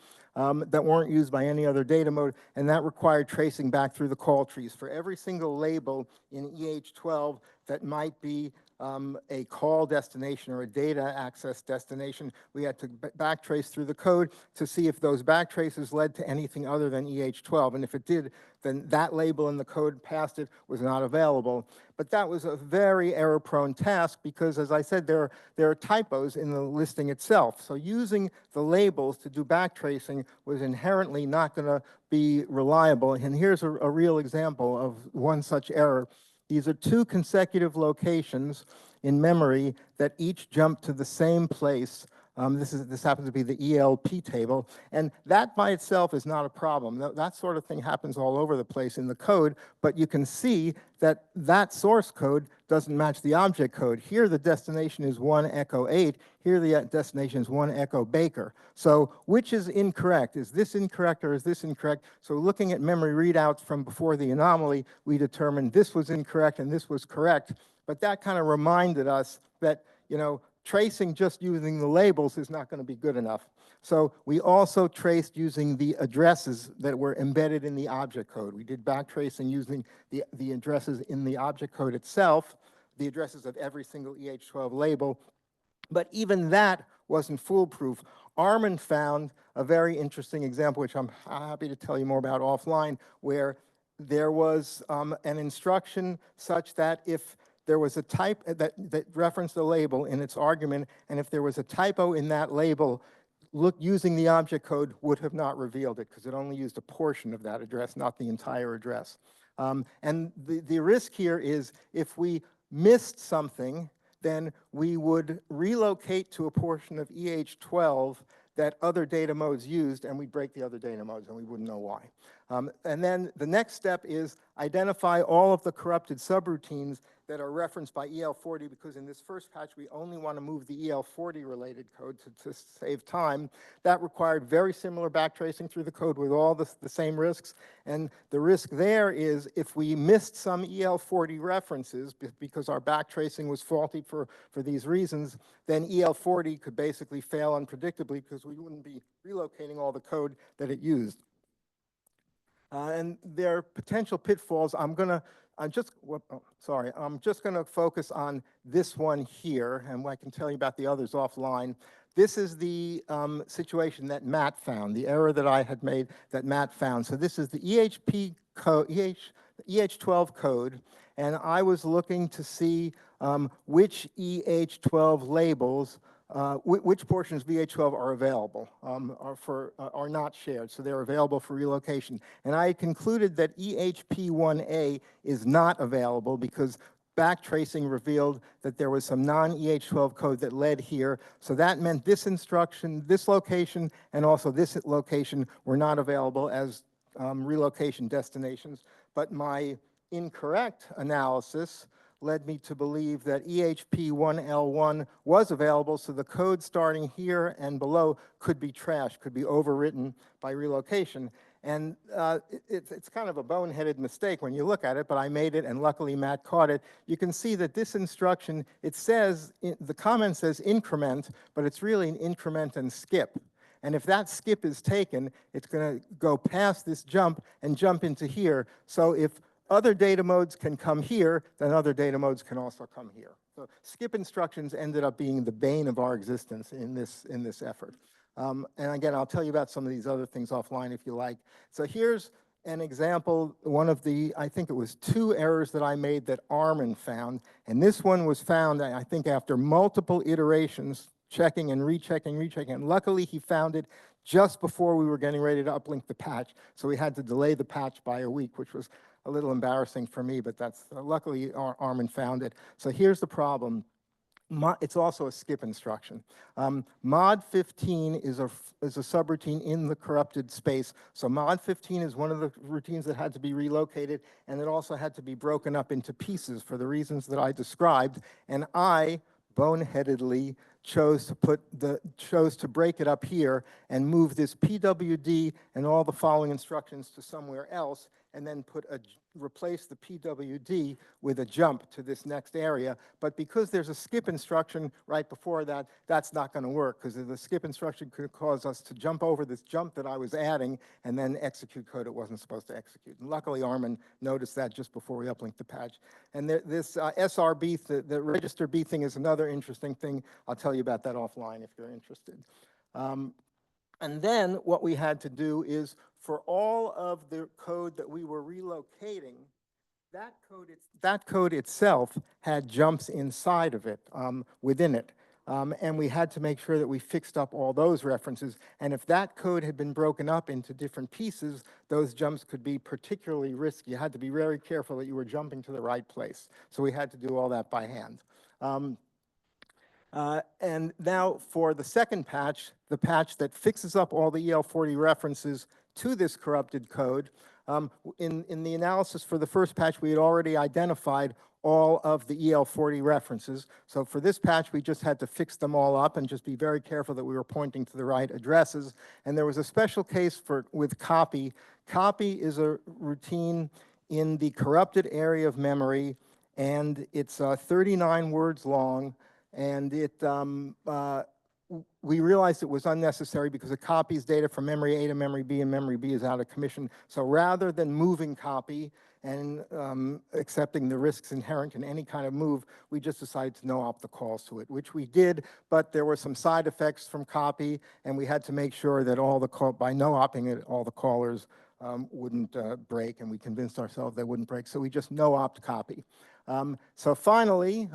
that weren't used by any other data mode, and that required tracing back through the call trees. For every single label in EH12 that might be a call destination or a data access destination, we had to backtrace through the code to see if those backtraces led to anything other than EH12, and if it did, then that label in the code past it was not available. But that was a very error-prone task because, as I said, there are typos in the listing itself. So using the labels to do backtracing was inherently not going to be reliable. And here's a real example of one such error. These are two consecutive locations in memory that each jump to the same place. This happens to be the ELP table, and that by itself is not a problem. That sort of thing happens all over the place in the code, but you can see that that source code doesn't match the object code. Here the destination is 1 echo 8, here the destination is 1 echo Baker. So which is incorrect? Is this incorrect or is this incorrect? So looking at memory readouts from before the anomaly, we determined this was incorrect and this was correct, but that kind of reminded us that, you know, tracing just using the labels is not going to be good enough. So we also traced using the addresses that were embedded in the object code. We did backtracing using the addresses in the object code itself, the addresses of every single EH12 label, but even that wasn't foolproof. Armin found a very interesting example, which I'm happy to tell you more about offline, where there was an instruction such that if there was a type that referenced the label in its argument, and if there was a typo in that label, using the object code would have not revealed it because it only used a portion of that address, not the entire address. And the risk here is if we missed something, then we would relocate to a portion of EH12 that other data modes used, and we'd break the other data modes, and we wouldn't know why. And then the next step is identify all of the corrupted subroutines that are referenced by EL40, because in this first patch, we only want to move the EL40 related code to save time. That required very similar backtracing through the code with all the same risks. And the risk there is if we missed some EL40 references because our backtracing was faulty for these reasons, then EL40 could basically fail unpredictably because we wouldn't be relocating all the code that it used. And there are potential pitfalls. I'm just going to focus on this one here, and I can tell you about the others offline. This is the situation that Matt found, the error that I had made that Matt found. So this is the EHP code, EH12 code, and I was looking to see which EH12 labels, which portions of EH12 are available, are not shared, so they're available for relocation. And I concluded that EHP1A is not available because backtracing revealed that there was some non-EH12 code that led here. So that meant this instruction, this location, and also this location were not available as relocation destinations. But my incorrect analysis led me to believe that EHP1L1 was available, so the code starting here and below could be trashed, could be overwritten by relocation. And it's kind of a boneheaded mistake when you look at it, but I made it, and luckily Matt caught it. You can see that this instruction, it says, the comment says increment, but it's really an increment and skip. And if that skip is taken, it's going to go past this jump and jump into here. So if other data modes can come here, then other data modes can also come here. So skip instructions ended up being the bane of our existence in this effort. And again, I'll tell you about some of these other things offline if you like. So here's an example, one of the, I think it was 2 errors that I made that Armin found. And this one was found, I think, after multiple iterations, checking and rechecking. And luckily, he found it just before we were getting ready to uplink the patch. So we had to delay the patch by a week, which was a little embarrassing for me, but that's luckily Armin found it. So here's the problem. It's also a skip instruction. Mod 15 is a subroutine in the corrupted space. So mod 15 is one of the routines that had to be relocated, and it also had to be broken up into pieces for the reasons that I described. And I boneheadedly chose to break it up here and move this PWD and all the following instructions to somewhere else, and then replace the PWD with a jump to this next area. But because there's a skip instruction right before that, that's not going to work, because the skip instruction could cause us to jump over this jump that I was adding and then execute code it wasn't supposed to execute. And luckily, Armin noticed that just before we uplinked the patch. And this SRB, the register B thing, is another interesting thing. I'll tell you about that offline if you're interested. And then what we had to do is, for all of the code that we were relocating, that code itself had jumps inside of it, within it. And we had to make sure that we fixed up all those references. And if that code had been broken up into different pieces, those jumps could be particularly risky. You had to be very careful that you were jumping to the right place. So we had to do all that by hand. And now for the second patch, the patch that fixes up all the EL40 references to this corrupted code, in the analysis for the first patch, we had already identified all of the EL40 references. So for this patch, we just had to fix them all up and just be very careful that we were pointing to the right addresses. And there was a special case with copy. Copy is a routine in the corrupted area of memory, and it's 39 words long. And we realized it was unnecessary because it copies data from memory A to memory B, and memory B is out of commission. So rather than moving copy and accepting the risks inherent in any kind of move, we just decided to no-op the calls to it, which we did, but there were some side effects from copy, and we had to make sure that by no-opping it, all the callers wouldn't break, and we convinced ourselves they wouldn't break, so we just no-opt copy. So finally,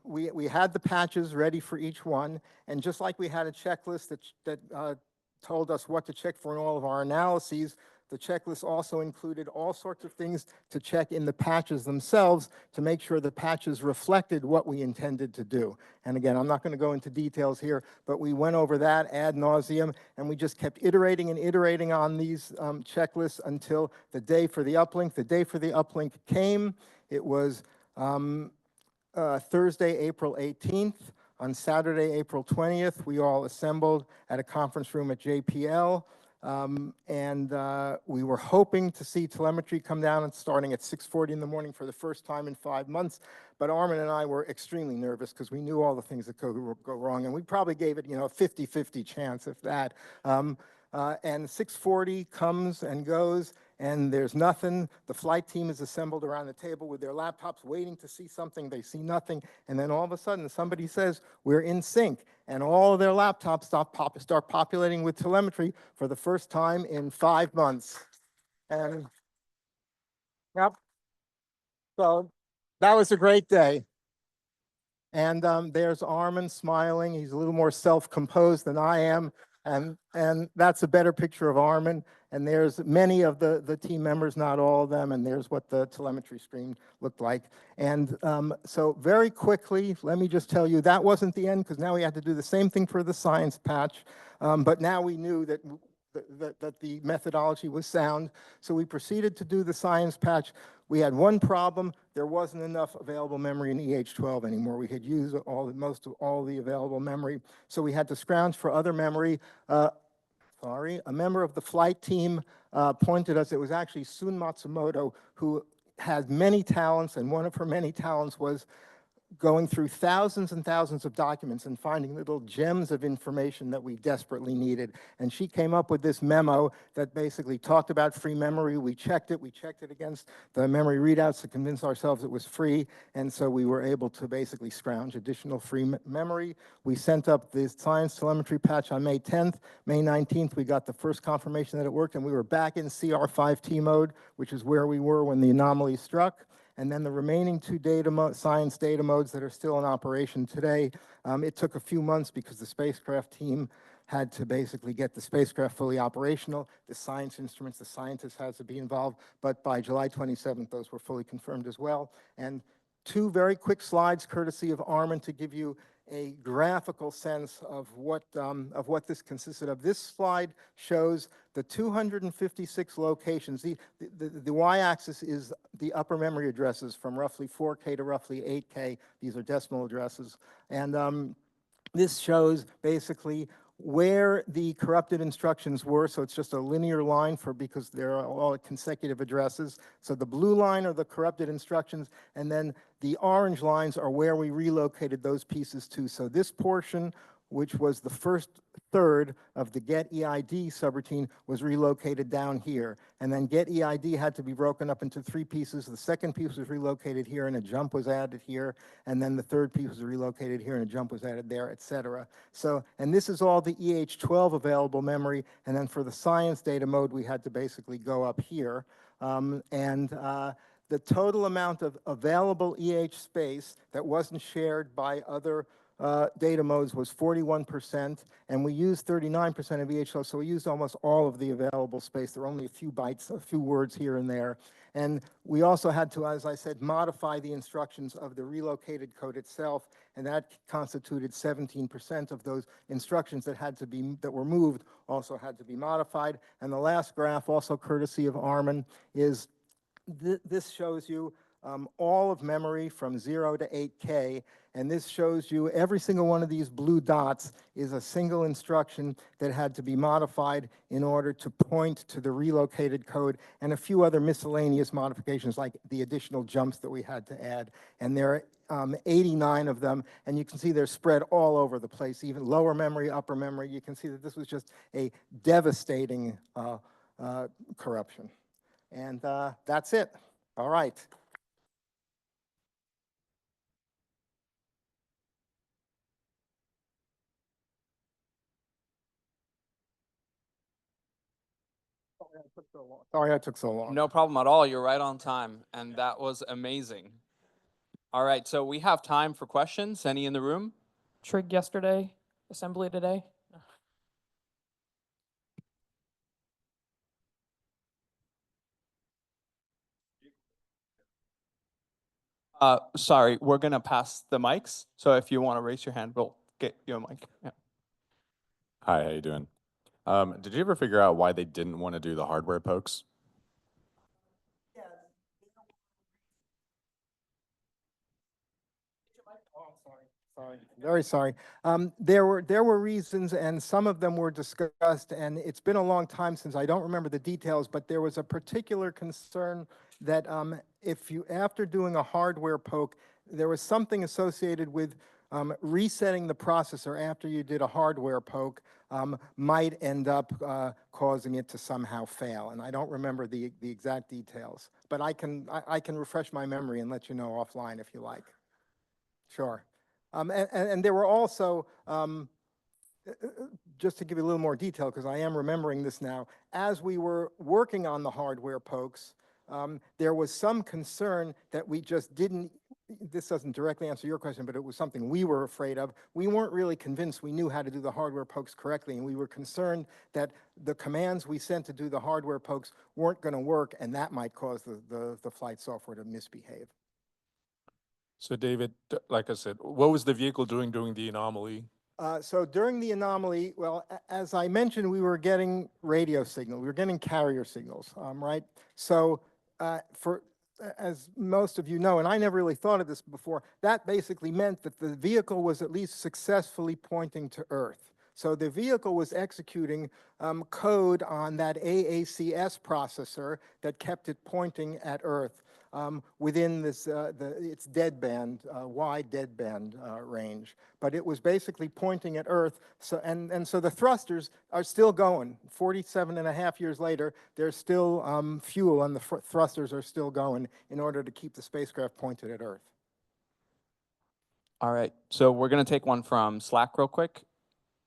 we had the patches ready for each one, and just like we had a checklist that told us what to check for in all of our analyses, the checklist also included all sorts of things to check in the patches themselves to make sure the patches reflected what we intended to do. And again, I'm not going to go into details here, but we went over that ad nauseum, and we just kept iterating and iterating on these checklists until the day for the uplink. The day for the uplink came. It was Thursday, April 18th. On Saturday, April 20th, we all assembled at a conference room at JPL, and we were hoping to see telemetry come down and starting at 6:40 in the morning for the first time in 5 months. But Armin and I were extremely nervous because we knew all the things that could go wrong, and we probably gave it, a 50-50 chance, if that. And 6:40 comes and goes, and there's nothing. The flight team is assembled around the table with their laptops waiting to see something. They see nothing, and then all of a sudden somebody says, "We're in sync," and all of their laptops start populating with telemetry for the first time in 5 months. And yep, so that was a great day. And there's Armin smiling. He's a little more self-composed than I am. And that's a better picture of Armin. And there's many of the team members, not all of them, and there's what the telemetry screen looked like. And so very quickly, let me just tell you, that wasn't the end, because now we had to do the same thing for the science patch. But now we knew that the methodology was sound. So we proceeded to do the science patch. We had one problem. There wasn't enough available memory in EH12 anymore. We had used most of all the available memory. So we had to scrounge for other memory. A member of the flight team pointed us, it was actually Sun Matsumoto, who had many talents, and one of her many talents was going through thousands and thousands of documents and finding little gems of information that we desperately needed. And she came up with this memo that basically talked about free memory. We checked it against the memory readouts to convince ourselves it was free. And so we were able to basically scrounge additional free memory. We sent up the science telemetry patch on May 10th. May 19th, we got the first confirmation that it worked, and we were back in CR5T mode, which is where we were when the anomaly struck. And then the remaining two science data modes that are still in operation today, it took a few months because the spacecraft team had to basically get the spacecraft fully operational. The science instruments, the scientists had to be involved, but by July 27th, those were fully confirmed as well. And two very quick slides, courtesy of Armin, to give you a graphical sense of what this consisted of. This slide shows the 256 locations. The y-axis is the upper memory addresses from roughly 4K to roughly 8K. These are decimal addresses. And this shows basically where the corrupted instructions were, so it's just a linear line because they're all consecutive addresses. So the blue line are the corrupted instructions, and then the orange lines are where we relocated those pieces to. So this portion, which was the first third of the get EID subroutine, was relocated down here. And then get EID had to be broken up into three pieces. The second piece was relocated here, and a jump was added here. And then the third piece was relocated here, and a jump was added there, et cetera. So, and this is all the EH12 available memory. And then for the science data mode, we had to basically go up here. The total amount of available EH space that wasn't shared by other data modes was 41%, and we used 39% of EH12, so we used almost all of the available space. There were only a few bytes, a few words here and there. And we also had to, as I said, modify the instructions of the relocated code itself, and that constituted 17% of those instructions that were moved also had to be modified. And the last graph, also courtesy of Armin, is this shows you all of memory from 0 to 8K, and this shows you every single one of these blue dots is a single instruction that had to be modified in order to point to the relocated code, and a few other miscellaneous modifications like the additional jumps that we had to add. And there are 89 of them, and you can see they're spread all over the place, even lower memory, upper memory. You can see that this was just a devastating corruption. And that's it. All right. Sorry I took so long. No problem at all. You're right on time, and that was amazing. All right, so we have time for questions. Any in the room? Trig yesterday, assembly today. Sorry, we're gonna pass the mics. So if you want to raise your hand, we'll get you a mic. Yeah. Hi, how you doing? Did you ever figure out why they didn't want to do the hardware pokes? Sorry, very sorry. There were reasons, and some of them were discussed, and it's been a long time since I don't remember the details, but there was a particular concern that after doing a hardware poke, there was something associated with resetting the processor after you did a hardware poke might end up causing it to somehow fail. And I don't remember the exact details, but I can refresh my memory and let you know offline if you like. Sure. And there were also, just to give you a little more detail, because I am remembering this now, as we were working on the hardware pokes, there was some concern that we just didn't, this doesn't directly answer your question, but it was something we were afraid of. We weren't really convinced we knew how to do the hardware pokes correctly, and we were concerned that the commands we sent to do the hardware pokes weren't going to work, and that might cause the flight software to misbehave. So David, like I said, what was the vehicle doing during the anomaly? So during the anomaly, well, as I mentioned, we were getting radio signals. We were getting carrier signals, right? So as most of you know, and I never really thought of this before, that basically meant that the vehicle was at least successfully pointing to Earth. So the vehicle was executing code on that AACS processor that kept it pointing at Earth. within this, its deadband, wide deadband range. But it was basically pointing at Earth, and so the thrusters are still going. 47.5 years later, there's still fuel, and the thrusters are still going in order to keep the spacecraft pointed at Earth. All right, so we're gonna take one from Slack real quick.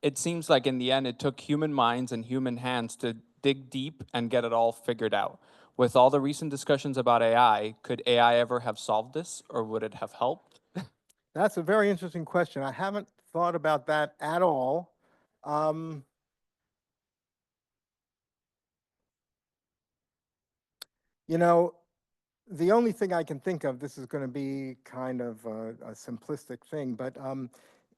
It seems like in the end, it took human minds and human hands to dig deep and get it all figured out. With all the recent discussions about AI, could AI ever have solved this, or would it have helped? That's a very interesting question. I haven't thought about that at all. You know, the only thing I can think of, this is going to be kind of a simplistic thing, but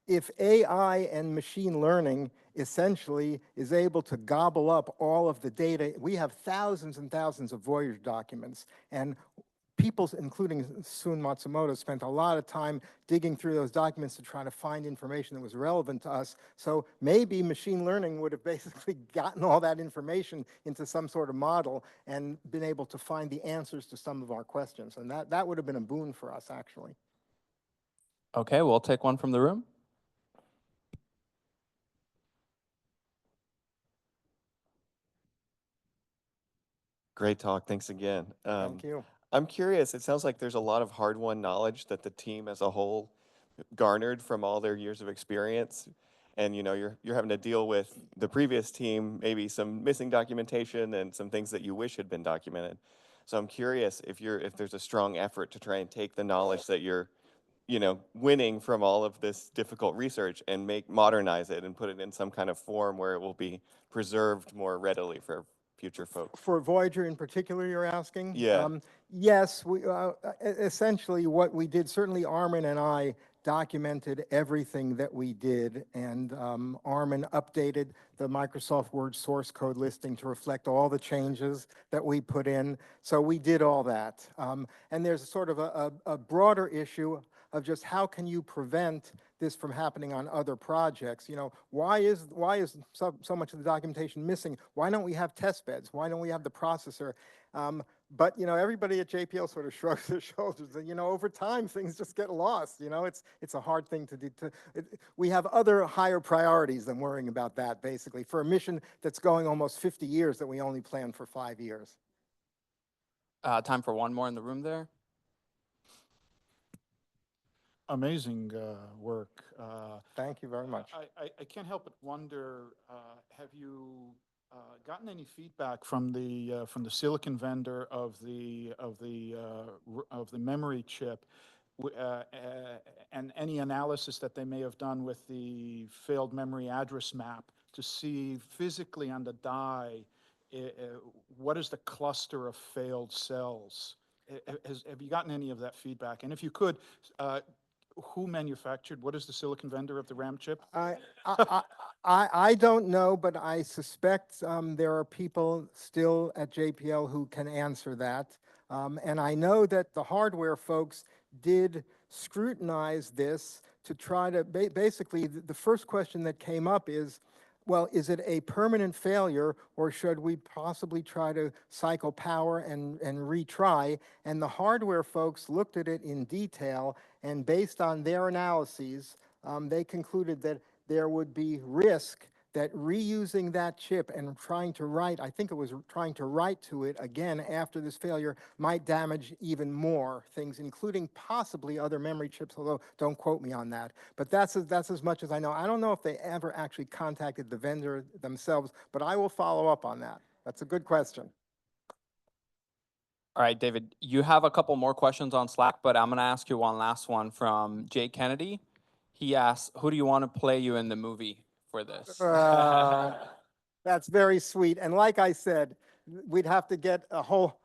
if AI and machine learning essentially is able to gobble up all of the data, we have thousands and thousands of Voyager documents, and people, including Sun Matsumoto, spent a lot of time digging through those documents to try to find information that was relevant to us. So maybe machine learning would have basically gotten all that information into some sort of model and been able to find the answers to some of our questions. And that would have been a boon for us, actually. Okay, we'll take one from the room. Great talk. Thanks again. Thank you. I'm curious. It sounds like there's a lot of hard-won knowledge that the team as a whole garnered from all their years of experience, and you're having to deal with the previous team, maybe some missing documentation and some things that you wish had been documented. So I'm curious if there's a strong effort to try and take the knowledge that you're winning from all of this difficult research and modernize it and put it in some kind of form where it will be preserved more readily for future folks. For Voyager in particular, you're asking? Yeah. Yes, essentially what we did, certainly Armin and I documented everything that we did, and Armin updated the Microsoft Word source code listing to reflect all the changes that we put in. So we did all that. And there's sort of a broader issue of just how can you prevent this from happening on other projects? Why is so much of the documentation missing? Why don't we have test beds? Why don't we have the processor? But everybody at JPL sort of shrugs their shoulders. And, over time, things just get lost. It's a hard thing to do. We have other higher priorities than worrying about that, basically, for a mission that's going almost 50 years that we only planned for 5 years. Time for one more in the room there. Amazing work. Thank you very much. I can't help but wonder, have you gotten any feedback from the silicon vendor of the memory chip, and any analysis that they may have done with the failed memory address map to see physically on the die what is the cluster of failed cells? Have you gotten any of that feedback? And if you could, who manufactured? What is the silicon vendor of the RAM chip? I don't know, but I suspect there are people still at JPL who can answer that. And I know that the hardware folks did scrutinize this to try to, basically, the first question that came up is, well, is it a permanent failure, or should we possibly try to cycle power and retry? And the hardware folks looked at it in detail, and based on their analyses, they concluded that there would be risk that reusing that chip and trying to write, I think it was trying to write to it again after this failure, might damage even more things, including possibly other memory chips, although don't quote me on that. But that's as much as I know. I don't know if they ever actually contacted the vendor themselves, but I will follow up on that. That's a good question. All right, David, you have a couple more questions on Slack, but I'm going to ask you one last one from Jay Kennedy. He asks, who do you want to play you in the movie for this? That's very sweet. And like I said, we'd have to get a whole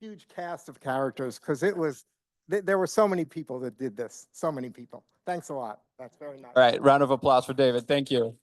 huge cast of characters, because there were so many people that did this, so many people. Thanks a lot. That's very nice. All right, round of applause for David. Thank you.